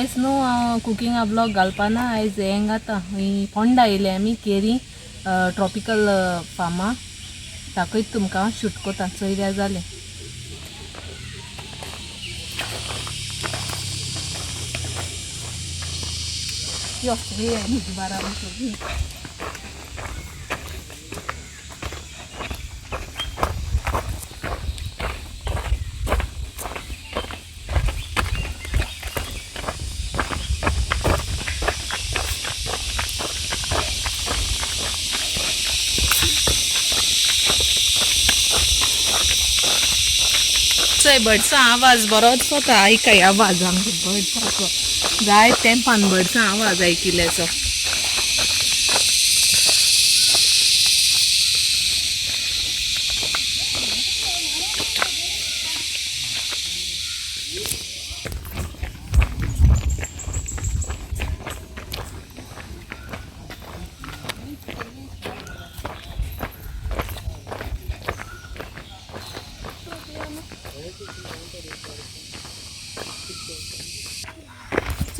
आयज न्हू कुकिंगा ब्लॉग घालपाना आयज हें घाता फोंडा येयले आमी केरी ट्रॉपिकल फार्मा दाखयत तुमकां शूट कोता चोयल्या जालें यो हे बारा बर्ड्सा आवाज बरोच होता आयकाय आवाज आमच्या बर्ड्साचो जाय तेंपान बर्ड्सा आवाज आयकिल्ल्याचो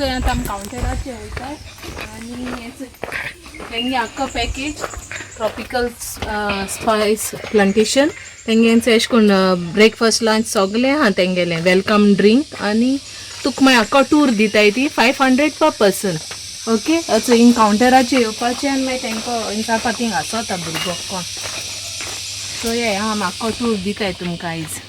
सो आतां आमी कावंटराचेर वयताय आनी तेंगे आख्खो पॅकेज ट्रॉपिकल स्पायस प्लांटेशन तेंगेंचें एशें कोन्न ब्रेकफास्ट लंच सगलें आहा तेंगेलें वेलकम ड्रिंक आनी तुका मागीर आख्खो टूर दिताय ती 500 पर पर्सन ओके सो हिंग कावंटराचेर येवपाचें आनी मागीर तेंकां विचारपा थिंग आसोता भुरगो कोण सो हे आमी आख्खो टूर दिताय तुमकां आयज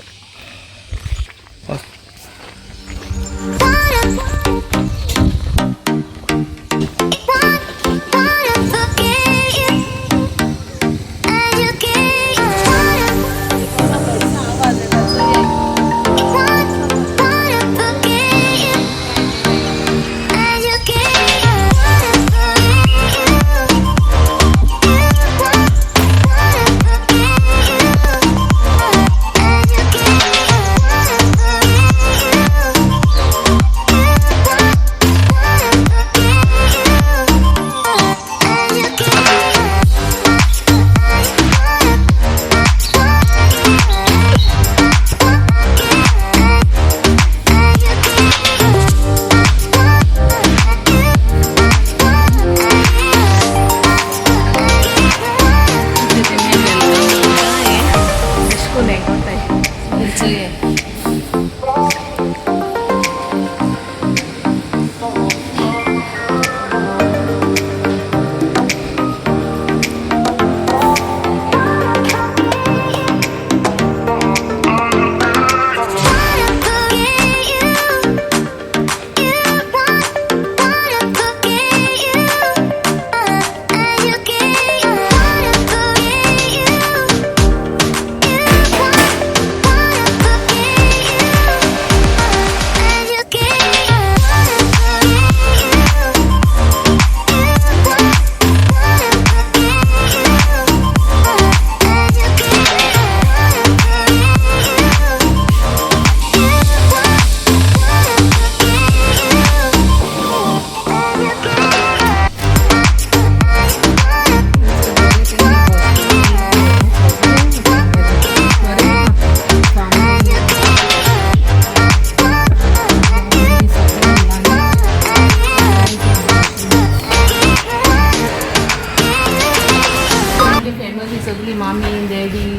सगळी मामी डॅडी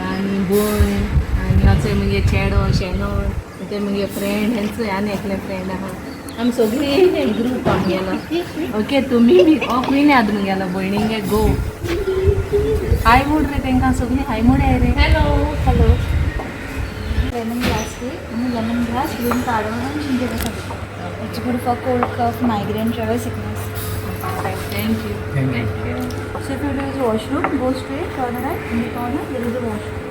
आनी भयण आनी अशें मगे चेडो शेणोण ते मगे फ्रेंड हेंचो आनी एकले फ्रेंड आहा आमी सगळी ग्रूप आमगेलो ओके तुमी बी हो खंय आद मुगेलो भयणींगे गो हाय मूड रे तांकां सगळी हाय मूड आहे रे hello hello lemon grass lemon grass green cardamom it's good for cold cough migraine travel sickness thank you so if you use washroom go straight turn right in the corner there is a washroom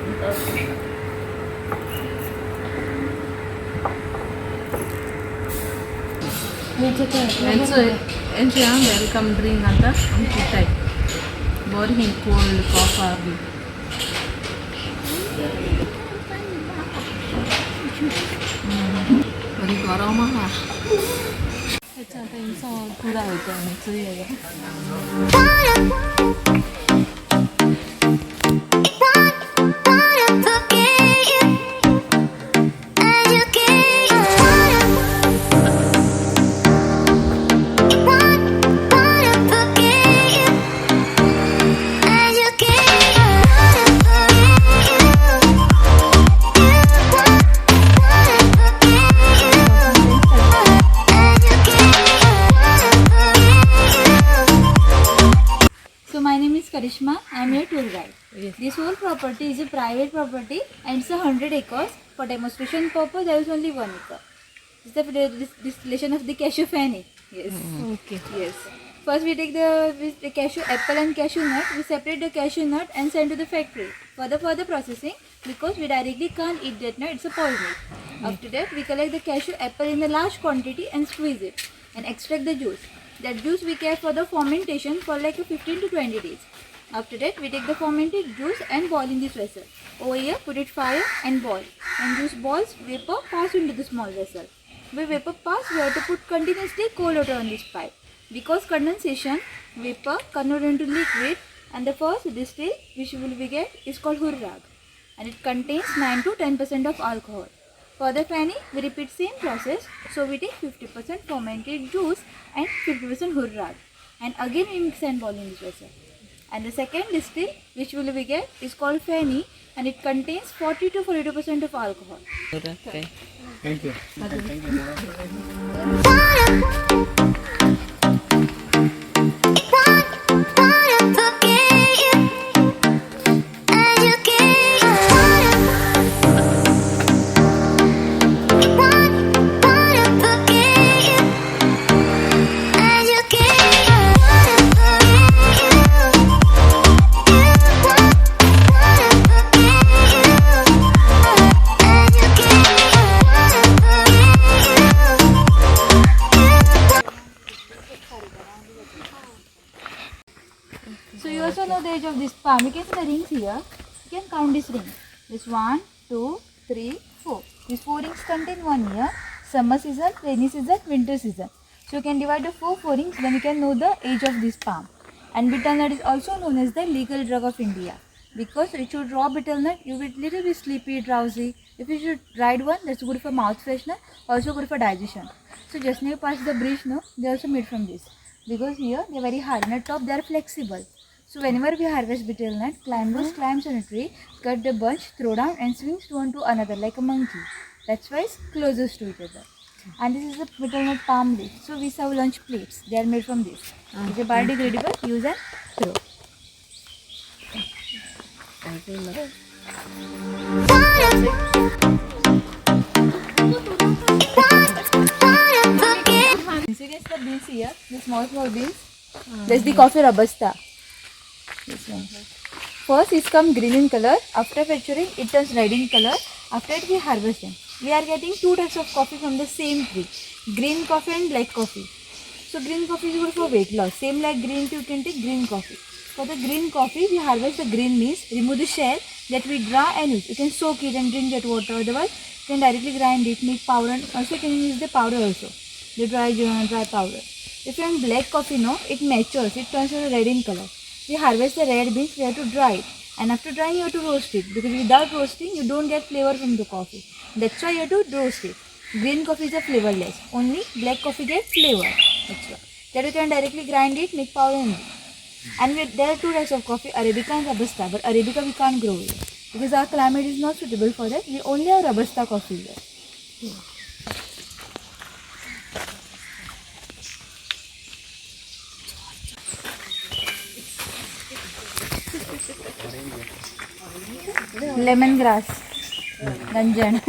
okay and welcome drink anta amkitai boring cold coffee bari garam aha acha ta insa pura hoita hai chayega Karishma. I am your tour guide. Yes. This whole property is a private property and it's 100 acres. For demonstration purpose, there is only 1 acre. This is the distillation of the cashew fanny. Yes. Okay. Yes. First we take the cashew apple and cashew nut. We separate the cashew nut and send to the factory for the further processing because we directly can't eat that nut. It's a poison. After that we collect the cashew apple in a large quantity and squeeze it and extract the juice. That juice we care for the fermentation for like 15 to 20 days. After that we take the fermented juice and boil in this vessel. Over here put it fire and boil. And juice boils, vapor pass into the small vessel. When vapor pass, we have to put continuously cold water on this pipe. Because condensation, vapor convert into liquid and the first distill which will be get is called hurrag and it contains 9 to 10% of alcohol. For the fanny, we repeat same process. So we take 50% fermented juice and 50% hurrag and again we mix and boil in this vessel. And the second distill which will be get is called fanny and it contains 40 to 42% of alcohol. Okay. Thank you. So you also know the age of this palm. You can see the rings here. You can count this ring. This 1, 2, 3, 4. These 4 rings contain 1 year. Summer season, rainy season, winter season. So you can divide the 4 rings. Then you can know the age of this palm. And betel nut is also known as the legal drug of India. Because if you raw betel nut, you will little bit sleepy, drowsy. If you should ride one, that's good for mouth freshener. Also good for digestion. So just now you pass the bridge, no? They also made from this. Because here they are very hard. And at top they are flexible. So whenever we harvest betel nut, climbers climbs on a tree, cut the bunch, throw down and swings one to another like a monkey. That's why it's closest to each other. And this is the betel nut palm leaf. So we serve lunch plates. They are made from this. It's a biodegradable, use and throw. So you can see the beans here, the small beans. There's the coffee robusta. This one. First it comes green in color. After maturing it turns red in color. After it we harvest them. We are getting 2 types of coffee from the same tree. Green coffee and black coffee. So green coffee is good for weight loss. Same like green tea, you can take green coffee. For the green coffee we harvest the green leaves, remove the shell that we dry and use. You can soak it and drink that water. Otherwise you can directly grind it, make powder, and also you can use the powder also. The dry powder. If you want black coffee, no, it matures, it turns red in color. We harvest the red beans, we have to dry it. And after drying, you have to roast it. Because without roasting, you don't get flavor from the coffee. That's why you have to roast it. Green coffee is a flavorless. Only black coffee gets flavor. That's why. Then you can directly grind it, make powder and do. And there are 2 types of coffee, Arabica and Robusta. But Arabica we can't grow here. Because our climate is not suitable for that. We only have Robusta coffee here. Lemongrass. Ganjan.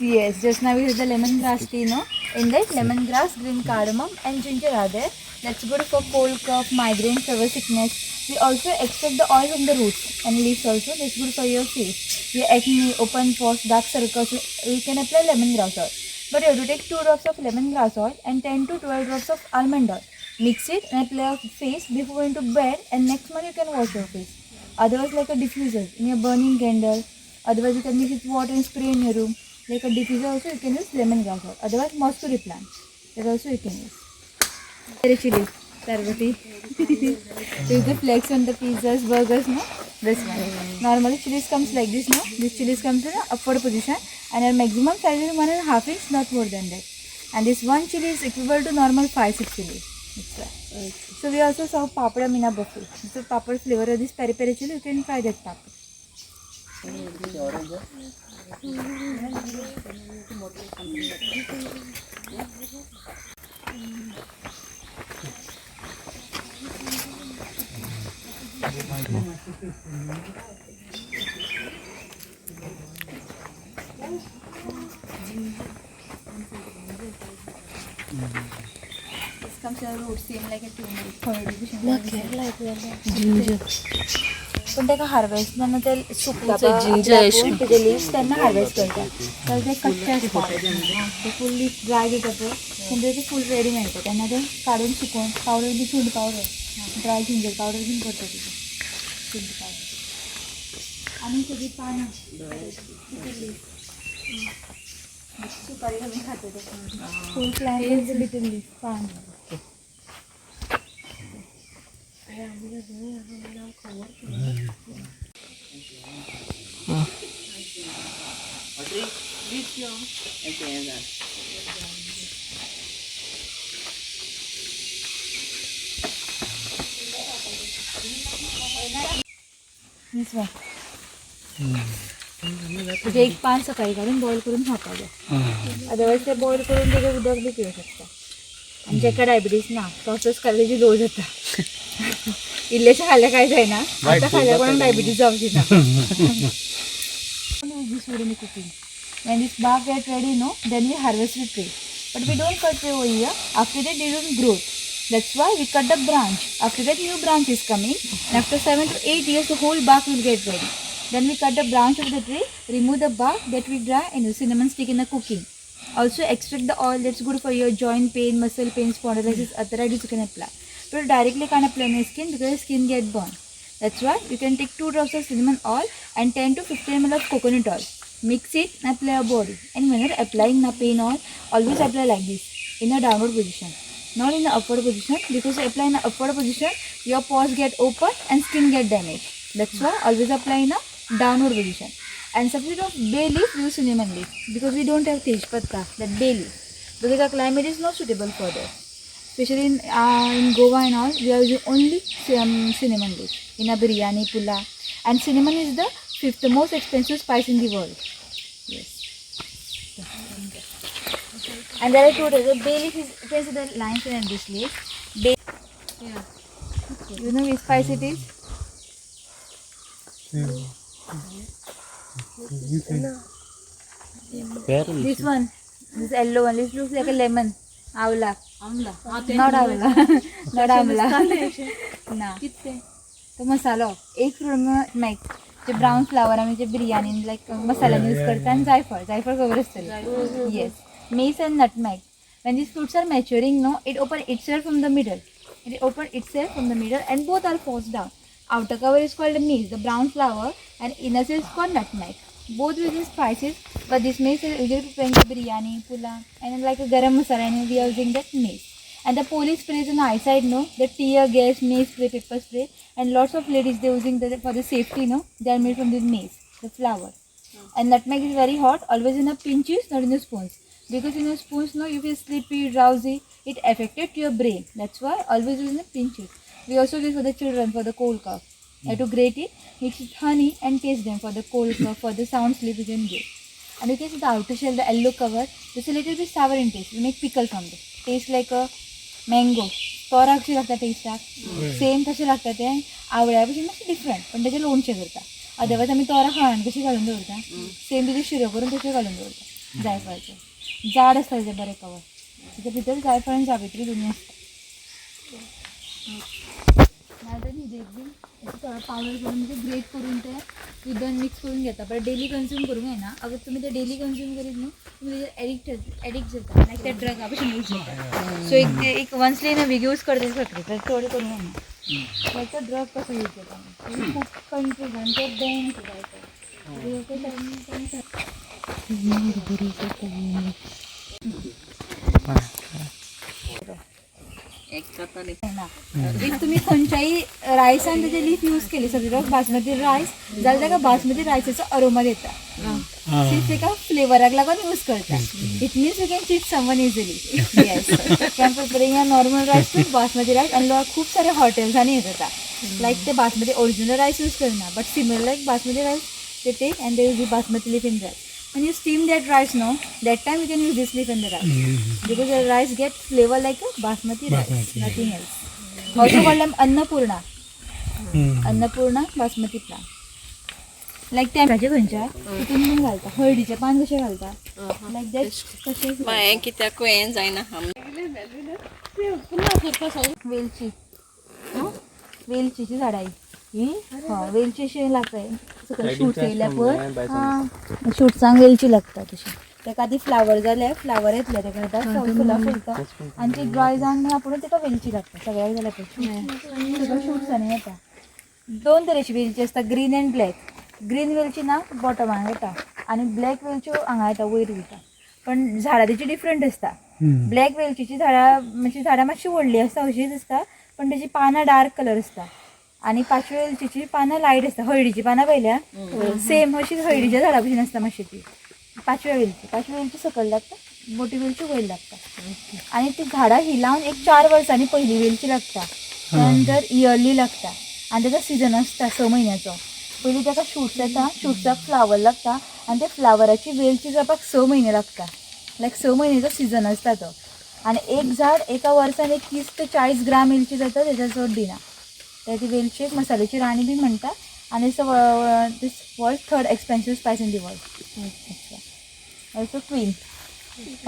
Yes, just now we had the lemongrass tea, no? In that lemongrass, green cardamom and ginger are there. That's good for cold, cough, migraine, fever, sickness. We also extract the oil from the roots and leaves also. That's good for your face. Your acne, open pores, dark circles, we can apply lemongrass oil. But you have to take 2 drops of lemongrass oil and 10 to 12 drops of almond oil. Mix it and apply on face before going to bed, and next morning you can wash your face. Otherwise, like a diffuser in your burning candle. Otherwise, you can mix it with water and spray in your room. Like a diffuser also you can use lemongrass oil. Otherwise, mosquito plant. That also you can use. Red chili, Sarvati. Use the flakes on the pizzas, burgers, no? This one. Normally chilies comes like this, no? This chilies comes in an upward position and a maximum size is 1.5 inch, not more than that. And this one chili is equivalent to normal 5-6 chilies. That's why. So we also serve papad mina buffet. So papad flavor of this peri peri chili, you can try that papad. This comes in a root, same like a turmeric. Ginger पण ताका harvest तेन्ना ते सुकता तुमचं ginger पळय, तेजे lives तेन्ना harvest करता. तर ते कच्चे आसता. ते फुल्ली ड्राय जाता पळय, तेन्ना ते फुल रेडी मेळटा. तेन्ना ते काडून सुकोवन पावडर बी चिंड पावडर, ड्राय जिंजर पावडर बीन करता तितून. चिंड पावडर. आनी सगळी पानां. सुपारी घालून खाता ते. Full plant little leaf paan. This one. तुझे एक पान सकाळी काढून बॉईल करून खावपाचें. अदरवायज ते बॉईल करून तेजें उदक बी पिवं शकता. आनी जाका डायबिटीज ना तो असोच खाल्यार तेजी लो जाता. इल्लेशें खाल्यार कांय जायना, आतां खाल्यार कोणाक डायबिटीज जावची ना. This wood in the cooking. When this bark get ready, no, then we harvest the tree. But we don't cut tree over here. After that, they don't grow. That's why we cut the branch. After that, new branch is coming. And after 7 to 8 years, the whole bark will get ready. Then we cut the branch of the tree, remove the bark that we dry, and use cinnamon stick in the cooking. Also extract the oil that's good for your joint pain, muscle pain, spondylitis, arthritis you can apply. But directly can't apply on your skin because your skin get burned. That's why you can take 2 drops of cinnamon oil and 10 to 15 ml of coconut oil. Mix it and apply your body. And when you're applying the pain oil, always apply like this, in a downward position. Not in the upward position, because you apply in the upward position, your pores get open and skin get damaged. That's why always apply in a downward position. And substitute of bay leaf, use cinnamon leaf, because we don't have tej patta, that bay leaf, because our climate is not suitable for that. Especially in Goa and all, we are using only cinnamon leaf in a biryani, pula. And cinnamon is the 5th most expensive spice in the world. Yes. And there are 2 types. The bay leaf is, you can see the lines in this leaf. Bay. Yeah. You know which spice it is? This one. This yellow one. This looks like a lemon. Avla. Amla Not avla. Not amla. ना. कितने तो मसालो एक नॅक जे brown flower आम्ही जे biryani like मसाल्याने use करता आणि जायफळ खबर असतली. Yes. Mace and nutmeg. when these fruits are maturing, no, it open itself from the middle. It open itself from the middle and both are forced down. Outer cover is called mace, the brown flour, and inner is called nutmeg. Both using spices, but this mace is usually preparing for biryani, pula, and like a garam masala, and we are using that mace. And the police sprays on the outside, no, the tear gas, mace spray, pepper spray, and lots of ladies they using that for the safety, no, they are made from this mace, the flour. And nutmeg is very hot, always in a pinches, not in the spoons. Because in the spoons, no, you feel sleepy, drowsy, it affected to your brain. That's why always use in the pinches. We also use for the children for the cold cough. You have to grate it, mix with honey, and taste them for the cold cough, for the sound sleep you can get. And you can see the outer shell, the yellow cover, it's a little bit sour in taste. We make pickle from it. Tastes like a mango. तोरा कशी लागता टेस्टाक same तशें लागता तें आवळ्या भशेन मातशें different पण तेजें लोणचें करता. अदरवायज आमी तोरा खाण कशी घालून दवरता सेम तेजे शिरो करून तशें घालून दवरता. जायफळाचें जाड आसता तेजें बरें कवर. तेच्या भितर जायफळ आनी जावित्री दोनी आसता. नाजाल्यार न्हिदेक बीन पावडर करून म्हणजे ग्रेट करून ते उदक मिक्स करून घेता. बट डेली कन्ज्यूम करूंक जायना. अगर तुमी ते डेली कन्ज्यूम करीत न्हू तुमी तेजेर एडिक्ट जाता लायक ते ड्रगा भशेन यूज जाता. सो एक वन्सली इन अ वीक यूज करता सकता तर चड करूंक जायना. लायक तो ड्रग कसो यूज जाता खूब कंट्रीजान ते बॅन इफ तुम्ही खंयच्याय रायसान तेजे लीफ यूज केली सपोज बासमती रायस जाल्यार ताका बासमती रायसाचो अरोमा येता. सिर्फ ताका फ्लेवराक लागून यूज करता. It means you can cheat someone easily. Yes can preparing a normal rice to basmati rice आणि खूप सारे हॉटेल्सांनी हे जाता लायक ते बासमती ओरिजिनल रायस यूज करना but similar like basmati rice they take and they use the basmati leaf in rice. When you steam that rice, no, that time you can use this leaf in the rice because the rice gets flavor like a basmati rice, nothing else. Also called them annapurna. Annapurna basmati plant. Like त्या भाज्या खंयच्या तितून पण घालता. हळदीचे पान कशे घालता लाईक दॅट कशे मागीर कित्याक हें जायना वेलची वेलचीची झाडां ही वेलची अशी लागता शूट्स येयल्या पळय शूट्सांक वेलची लागता तशी ताका आधी फ्लावर जाले फ्लावर येतले ताका आतां फुलां फुलता आनी ती ड्राय जावन मागीर आपुणूच ताका वेलची लागता सगळ्याक जाल्या पळय सगळं शूट्सांनी येता. दोन तरेची वेलची आसता ग्रीन एंड ब्लॅक. ग्रीन वेलची ना बॉटमाक येता आनी ब्लॅक वेलच्यो हांगा येता वयर वयता. पण झाडां तेची डिफरंट आसता. ब्लॅक वेलचीची झाडां म्हणजे झाडां मातशी व्हडली आसता अशीच आसता पण तेची पानां डार्क कलर आसता आनी पांचवी वेलचीची पानां लायट आसता. हळदीची पानां पयल्या सेम अशी हळदीच्या झाडां भशेन आसता मातशी ती. पांचवी वेलची सकयल लागता मोठी वेलची वयर लागता आनी ती झाडां ही लावन एक 4 वर्सांनी पहिली वेलची लागता. त्यानंतर इयरली लागता आनी ताचो सिजन आसता 6 म्हयन्याचो. पयलीं ताका शूट्स येता शूट्साक फ्लावर लागता आनी त्या फ्लावराची वेलची जावपाक 6 म्हयने लागता. लायक 6 म्हयन्याचो सिजन आसता तो. आनी एक झाड एका वर्सान एक 30 ते 40 ग्राम वेलची जाता तेच्या चड दिना. तर ती वेलची एक मसाल्याची राणी बी म्हणटा आनी this was 3rd expensive spice in the world. Also queen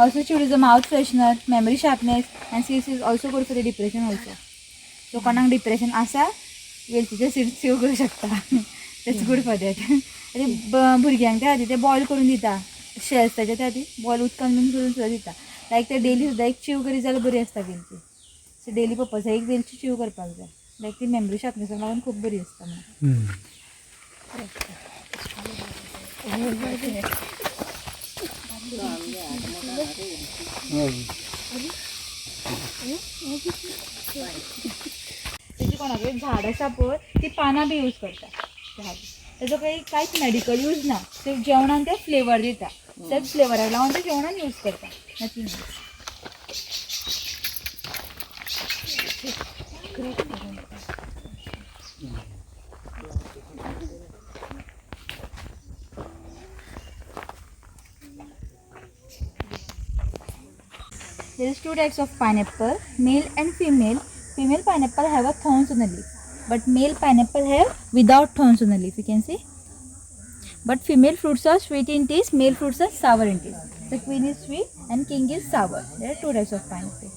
also चूड is a mouth freshener memory sharpness and seeds is also good for the depression also. So कोणाक डिप्रेशन आसा वेलचीचे सीड्स यूज करूं शकता. That's good for that. आनी भुरग्यांक त्या खातीर ते बॉयल करून दिता शेल्स ताच्या त्या खातीर बॉयल उदकान बीन करून सुद्दां दिता. लायक ते डेली सुद्दां एक चीव करी जाल्यार बरी आसता वेलची. सो डेली पर्पज एक वेलची चीव करपाक जाय. लायक ती मेमरी शार्पनेसाक लागून खूब बरी आसता म्हणून. तेची कोणाकय झाड आसा पळय ती पानां बी यूज करता. तेजो कांयच मेडिकल यूज ना. ते जेवणान ते फ्लेवर दिता. तेच फ्लेवराक लागून ते जेवणान यूज करता. Nothing else. There is 2 types of pineapple, male and female. Female pineapple have a thorns on the leaf, but male pineapple have without thorns on the leaf. You can see. But female fruits are sweet in taste, male fruits are sour in taste. The queen is sweet and king is sour. There are 2 types of pineapple.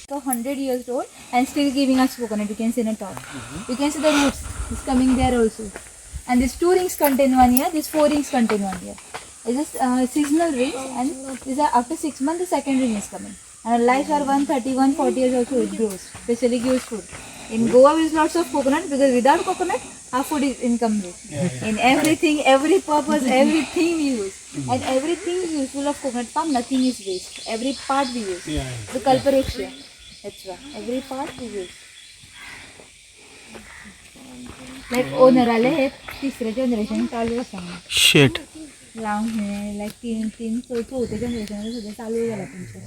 So 100 years old and still giving us coconut. You can see in the top. You can see the roots is coming there also. And these 2 rings contain 1 year. These 4 rings contain 1 year. It is seasonal rings and these are after 6 months the second ring is coming. And lives are 130, 140 years also it grows. Especially gives food. In Goa we use lots of coconut because without coconut our food is incomplete. In everything, every purpose, everything we use. And everything is useful of coconut palm. Nothing is waste. Every part we use. The kalparuksha. That's why every part we use. Like owner आले हे तिसरे generation चालू आसा शेट लावून हे लायक तीन चौथे generation सुद्दां चालू जाला तुमचे.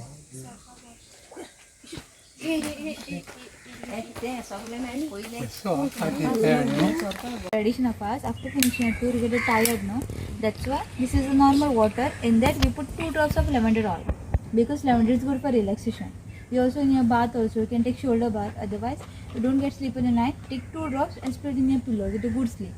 Tradition of us after finishing a tour we get tired, no? That's why this is a normal water. In that we put 2 drops of lavender oil because lavender is good for relaxation. We also in your bath also you can take shoulder bath. Otherwise you don't get sleep in the night. Take 2 drops and spread in your pillow. Get a good sleep.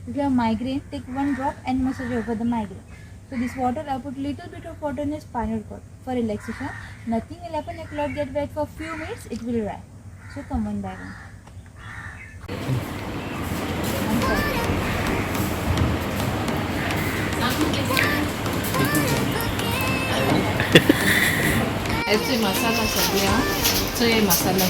If you have migraine, take 1 drop and massage over the migraine. So this water I put little bit of water in your spinal cord for relaxation. Nothing will happen. Your cloth get wet for few minutes. It will dry. So come one by one. याचे मसाला सगळ्या हे मसाला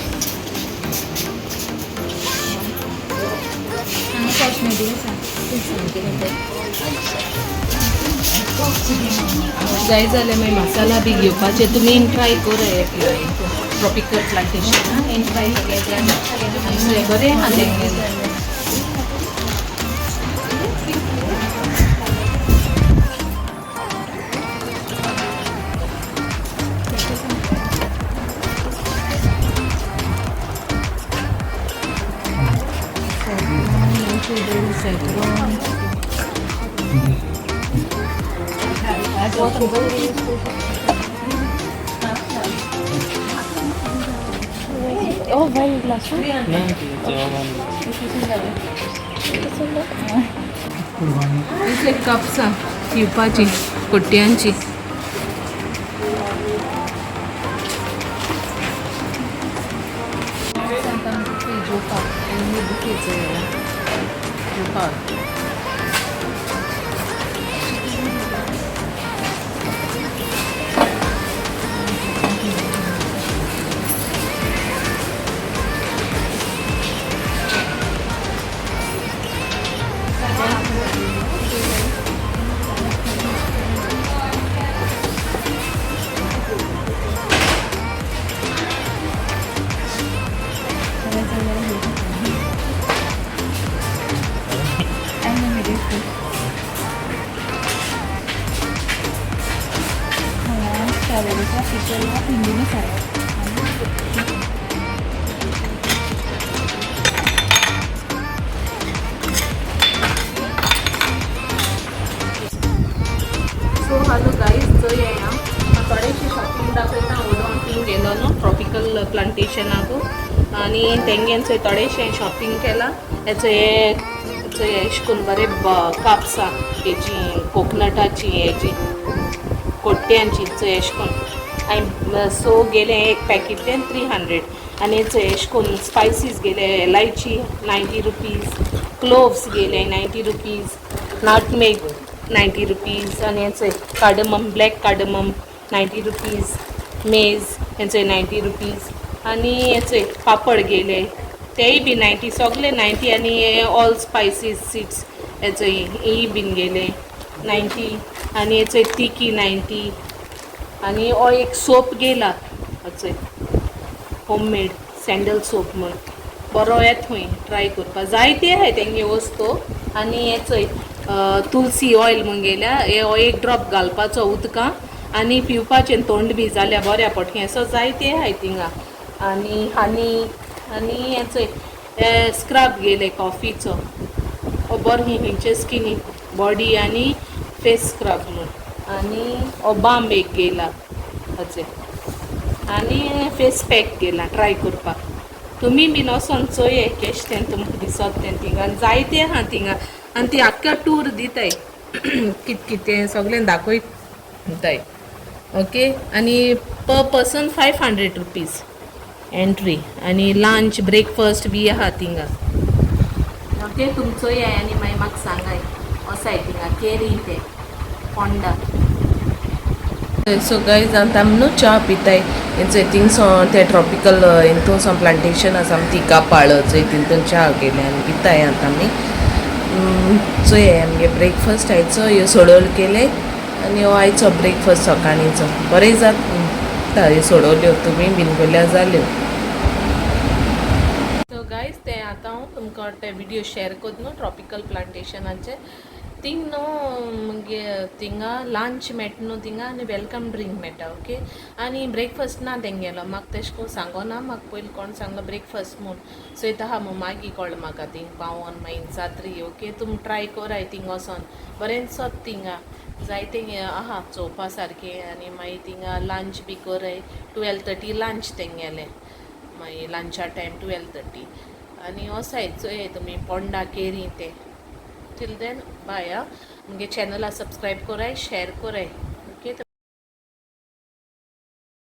जाय जाल्यार मागीर मसाला B घेवपाचे तुमी try करा tropical plantation try केलें बरें आहा Oh, why glass? इथले कप्स पिवपाची कोट्यांची सो हॅलो गाईज जो येया थोडेशी शॉपिंग दाखयता उडोवन थिंग गेलो न्हू ट्रॉपिकल प्लांटेशनाक आनी तेंगेंचे थोडेशें शॉपिंग केलां हेचो हेचो एश करून बरें काप्स हेजी कोकनटाची हेजी कोट्ट्यांची एश करून हांवें सो गेले एक पॅकेट तें 300 आनी हेचो एश करून स्पायसीस गेले इलायची 90 रुपीज क्लोव्स गेले 90 रुपीज नटमेग 90 रुपीज आनी हेचो कार्डमम ब्लॅक कार्डमम 90 रुपीज मेज हेचो 90 रुपीज आनी हेचो पापड गेले तेय बी 90 सगळे 90 आनी हे ऑल स्पायसीस सीड्स हेचो ही बीन गेले 90 आनी हेचो तिकी 90 आनी हो एक सोप गेला हेचो होममेड सँडल सोप म्हण बरो येत खंय ट्राय करपा जायते आहाय तेंगे वस्तू आनी हेचो तुलसी ऑयल म्हण गेल्या हो एक ड्रॉप घालपाचो उदकां आनी पिवपाचें तोंड बी जाल्यार बऱ्या पडटलें सो जायते आहाय थिंगा आनी हनी आनी हेचो स्क्रब गेले कॉफीचो हो बरो खंयचे स्किनी बॉडी आनी फेस स्क्रब म्हण आनी हो बाम एक गेला हेचे आनी फेस पॅक गेला ट्राय करपाक तुमी बीन वचोन चोय केश तें तुमकां दिसत तें थिंगा आनी जायते आहा थिंगा आनी ती आख्ख्या टूर दिताय कितें सगळें दाखयताय ओके आनी पर पर्सन 500 रुपीज एंट्री आनी लंच ब्रेकफास्ट बी आहा थिंगा ओके तुमचो ये आनी मागीर म्हाका सांगाय वसाय थिंगा केरी ते पोंडा सो गायज आतां आमी न्हू च्या पिताय हेचो थिंगसो ते ट्रॉपिकल हितून प्लांटेशन आसा तिका पाळो तितून च्या केले आनी पिताय आतां आमी चोय आमगे ब्रेकफास्ट आयचो ह्यो सोडोल केले आनी हो आयचो ब्रेकफास्ट सकाळींचो बरें जाता ह्यो सोडोल्यो तुमी बीन केल्या जाल्यो सो गायज ते आतां हांव तुमकां ते विडियो शेअर कोत न्हू ट्रॉपिकल प्लांटेशनाचे थिंग न्हू म्हणजे थिंगा लंच मेळटा न्हू थिंगा आनी वेलकम ड्रिंक मेळटा ओके आनी ब्रेकफास्ट ना तेंगेलो म्हाका तेश को सांगो ना म्हाका पयलीं कोण सांगलो ब्रेकफास्ट म्हूण सो येता आहा मग मागीर कळ्ळें म्हाका थिंग पावोन मागीर जात्री ओके तुमी ट्राय कोराय थिंग वोसोन बरें दिसत थिंगा जायते आहा चोवपा सारकें आनी मागीर थिंगा लंच बी कोराय 12:30 लंच तेंगेलें मागीर लंचा टायम 12:30 आनी वोसाय चोय तुमी पोंडा केरी ते till then bye मुगे चॅनला सबस्क्राईब कोराय शेअर कोराय